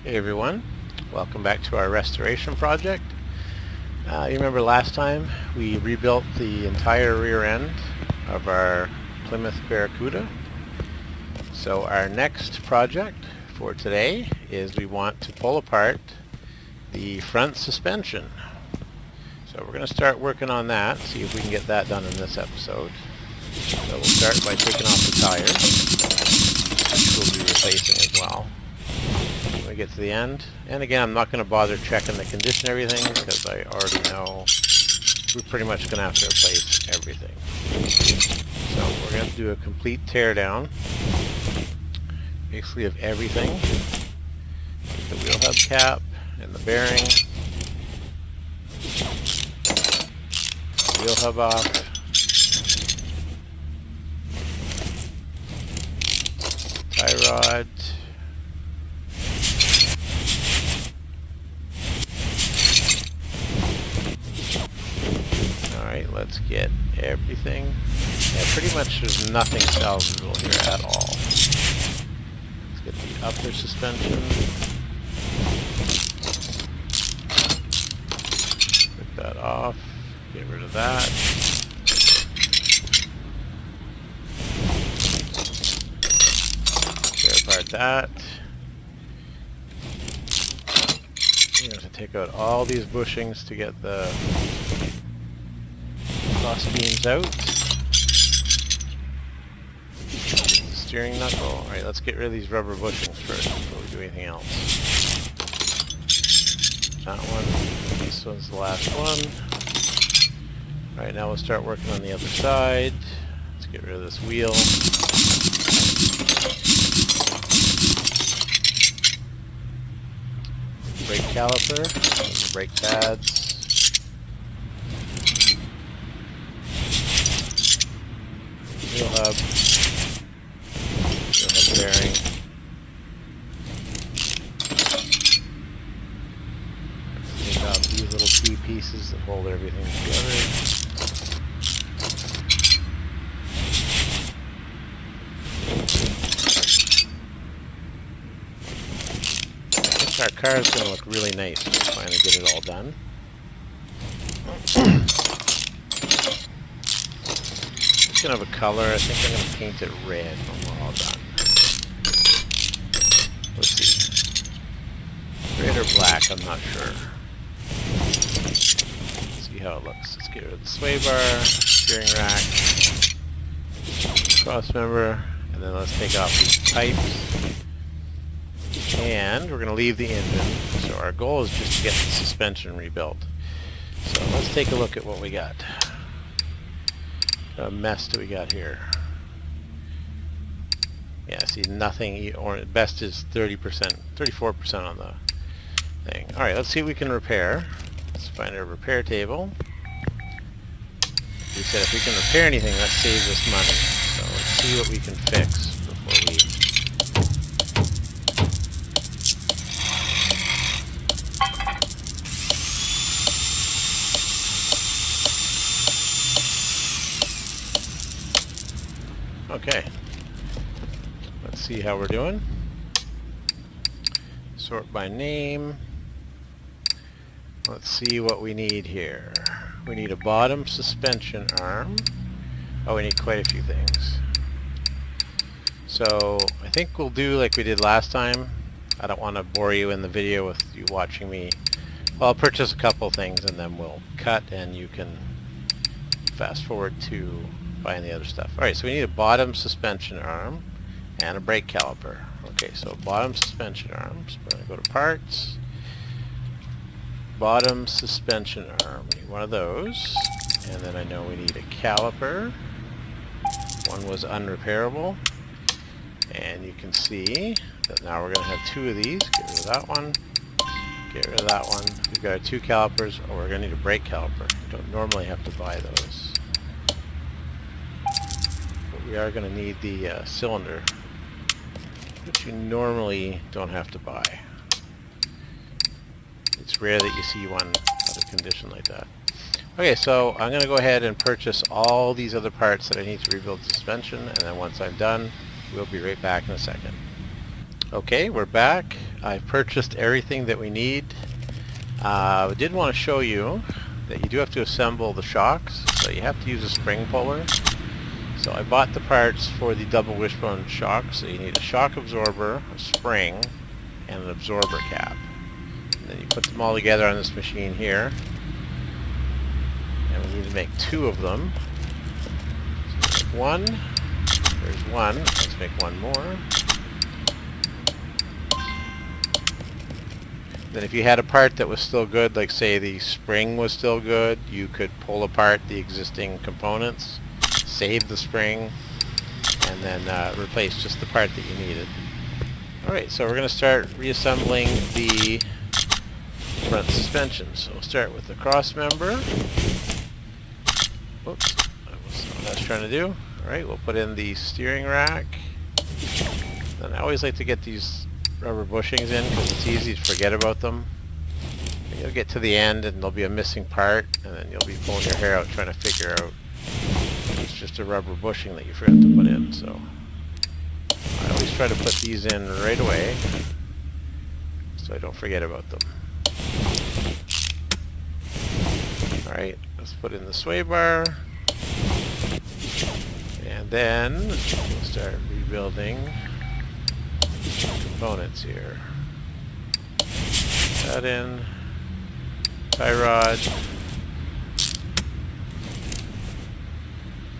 Hey everyone, welcome back to our restoration project. You remember last time we rebuilt the entire rear end of our Plymouth Barracuda. So our next project for today is we want to pull apart the front suspension. So we're going to start working on that, see if we can get that done in this episode. So we'll start by taking off the tires, which we'll be replacing as well. When we get to the end, and again, I'm not going to bother checking the condition of everything because I already know we're pretty much going to have to replace everything. So we're going to do a complete tear down, basically of everything. The wheel hub cap and the bearing, wheel hub off, tie rod, alright, let's get everything. Yeah, pretty much there's nothing salvageable here at all. Let's get the upper suspension. Take that off. Get rid of that. Tear apart that. You have to take out all these bushings to get the cross beams out. The steering knuckle. Alright, let's get rid of these rubber bushings first before we do anything else. That one. This one's the last one. Alright, now we'll start working on the other side. Let's get rid of this wheel. Brake caliper, and the brake pads. Wheel hub bearing. Take out these little key pieces that hold everything together. Our car is going to look really nice when we finally get it all done. It's going to have a color. I think I'm going to paint it red when we're all done. Let's see. Red or black, I'm not sure. Let's see how it looks. Let's get rid of the sway bar, steering rack, cross member, and then let's take off these pipes. And we're going to leave the engine. So our goal is just to get the suspension rebuilt. So let's take a look at what we got. What mess do we got here? Yeah, see nothing, or best is 30%, 34% on the thing. Alright, let's see what we can repair. Let's find our repair table. We said if we can repair anything, that saves us money. So let's see what we can fix before we... Okay, let's see how we're doing. Sort by name. Let's see what we need here. We need a bottom suspension arm. Oh, we need quite a few things. So I think we'll do like we did last time. I don't want to bore you in the video with you watching me. Well, I'll purchase a couple things and then we'll cut and you can fast forward to buying the other stuff. Alright, so we need a bottom suspension arm and a brake caliper. Okay, so bottom suspension arms. We're going to go to parts. Bottom suspension arm. We need one of those. And then I know we need a caliper. One was unrepairable. And you can see that now we're going to have two of these. Get rid of that one. Get rid of that one. We've got our two calipers. Oh, we're going to need a brake caliper. We don't normally have to buy those. We are going to need the cylinder, which you normally don't have to buy. It's rare that you see one out of condition like that. Okay, so I'm going to go ahead and purchase all these other parts that I need to rebuild the suspension, and then once I'm done, we'll be right back in a second. Okay, we're back. I've purchased everything that we need. I did want to show you that you do have to assemble the shocks, so you have to use a spring puller. So I bought the parts for the double wishbone shock, so you need a shock absorber, a spring, and an absorber cap. And then you put them all together on this machine here. And we need to make 2 of them. So make 1. There's 1. Let's make 1 more. Then if you had a part that was still good, like say the spring was still good, you could pull apart the existing components, save the spring, and then replace just the part that you needed. Alright, so we're going to start reassembling the front suspension. So we'll start with the cross member. Whoops, that was what I was trying to do. Alright, we'll put in the steering rack. Then I always like to get these rubber bushings in because it's easy to forget about them. And you'll get to the end and there'll be a missing part, and then you'll be pulling your hair out trying to figure out it's just a rubber bushing that you forgot to put in. So I always try to put these in right away so I don't forget about them. Alright, let's put in the sway bar, and then we'll start rebuilding components here. That in, tie rod,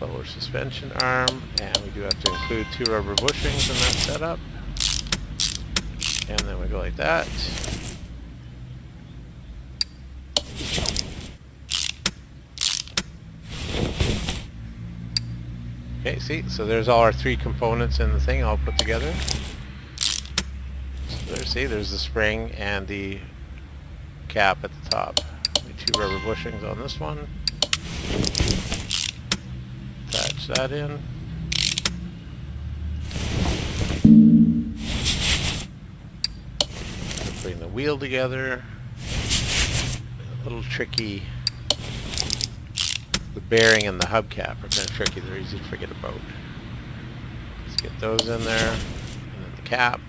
lower suspension arm, and we do have to include 2 rubber bushings in that setup. And then we go like that. Okay, see, so there's all our 3 components in the thing all put together. See, there's the spring and the cap at the top. 2 rubber bushings on this one. Attach that in. Bring the wheel together. A little tricky. The bearing and the hubcap are kind of tricky. They're easy to forget about. Let's get those in there. And then the cap.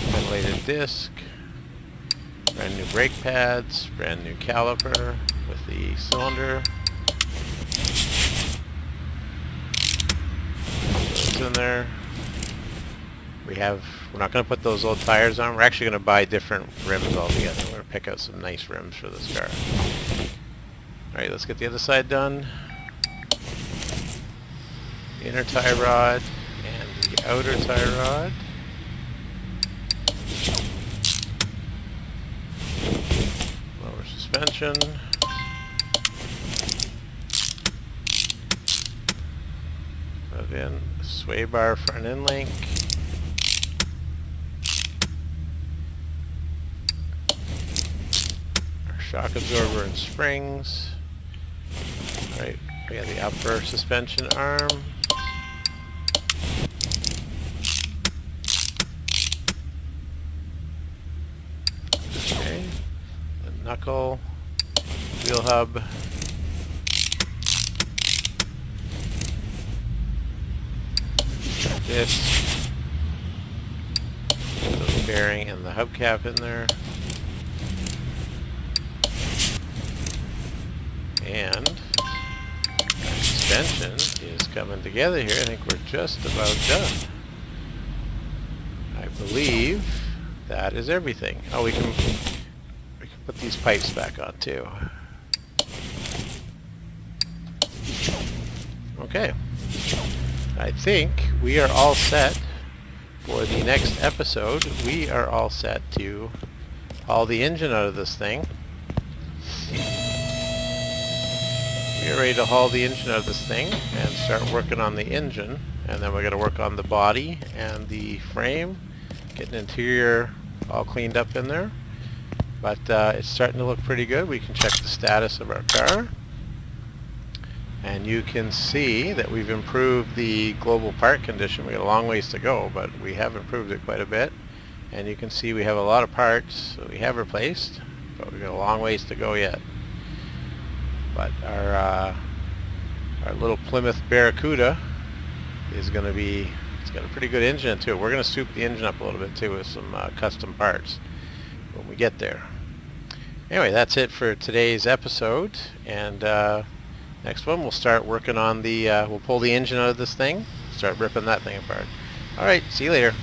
Ventilated disc, brand new brake pads, brand new caliper with the cylinder. Put those in there. We're not going to put those old tires on. We're actually going to buy different rims altogether. We're going to pick out some nice rims for this car. Alright, let's get the other side done. The inner tie rod and the outer tie rod. Suspension. Put in sway bar front end link. Our shock absorber and springs. Alright, we got the upper suspension arm. Okay. Knuckle, wheel hub, disc, the bearing and the hubcap in there, and our suspension is coming together here. I think we're just about done. I believe that is everything. Oh, we can put these pipes back on too. Okay. I think we are all set for the next episode. We are all set to haul the engine out of this thing. We are ready to haul the engine out of this thing and start working on the engine. And then we're going to work on the body and the frame, get an interior all cleaned up in there. But it's starting to look pretty good. We can check the status of our car. And you can see that we've improved the global part condition. We got a long ways to go, but we have improved it quite a bit. And you can see we have a lot of parts that we have replaced, but we've got a long ways to go yet. But our little Plymouth Barracuda is going to be It's got a pretty good engine too. We're going to soup the engine up a little bit too with some custom parts when we get there. Anyway, that's it for today's episode, and next one we'll start working on the, we'll pull the engine out of this thing, start ripping that thing apart. Alright, see you later.